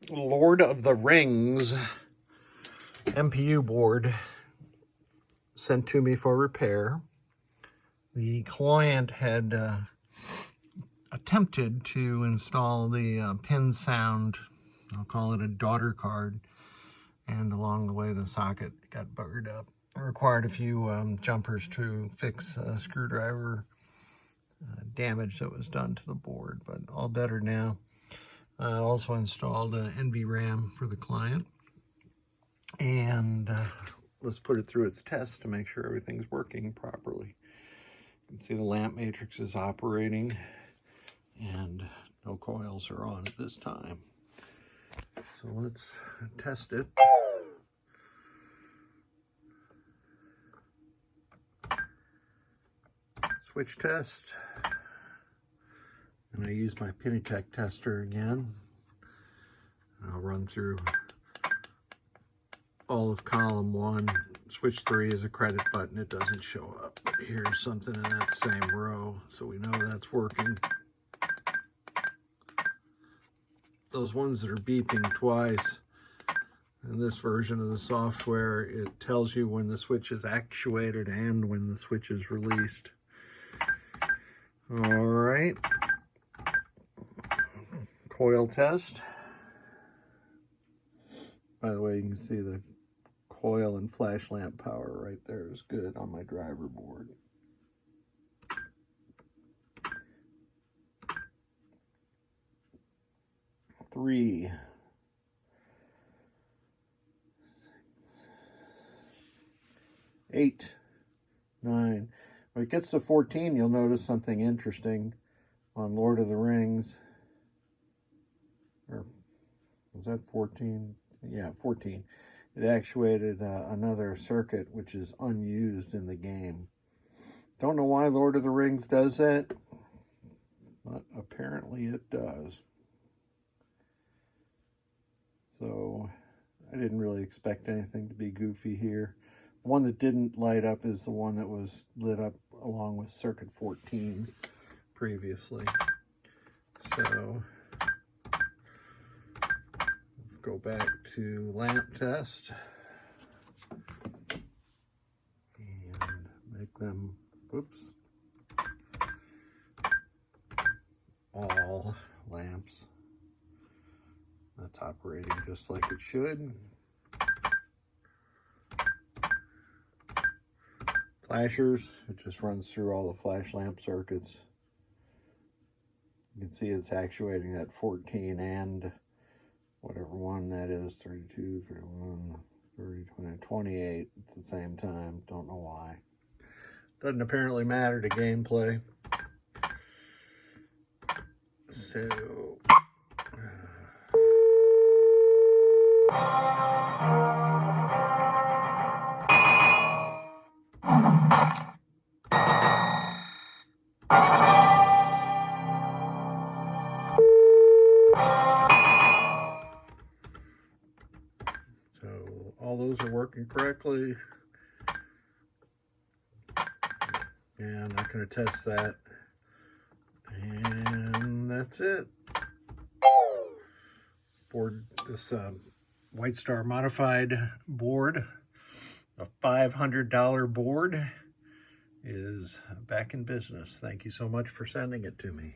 Lord of the Rings MPU board sent to me for repair. The client had attempted to install the pin sound, I'll call it a daughter card, and along the way the socket got buggered up. It required a few jumpers to fix screwdriver damage that was done to the board, but all better now. I also installed an NVRAM for the client, and let's put it through its test to make sure everything's working properly. You can see the lamp matrix is operating and no coils are on at this time. So let's test it. Switch test. And I use my Pennytech tester again. I'll run through all of column 1. Switch 3 is a credit button. It doesn't show up. But here's something in that same row, so we know that's working. Those ones that are beeping twice, in this version of the software, it tells you when the switch is actuated and when the switch is released. All right. Coil test. By the way, you can see the coil and flash lamp power right there is good on my driver board. Three, 6, 8, 9. When it gets to 14, you'll notice something interesting on Lord of the Rings. Or was that 14? Yeah, 14. It actuated another circuit which is unused in the game. Don't know why Lord of the Rings does that, but apparently it does. So I didn't really expect anything to be goofy here. The one that didn't light up is the one that was lit up along with circuit 14 previously. So go back to lamp test and make them, whoops, all lamps. That's operating just like it should. Flashers, it just runs through all the flash lamp circuits. You can see it's actuating that 14 and whatever one that is, 32, 31, 30, 20, 28 at the same time. Don't know why. Doesn't apparently matter to gameplay. So all those are working correctly. And I'm going to test that. And that's it. Board, this WhiteStar modified board, a $500 board, is back in business. Thank you so much for sending it to me.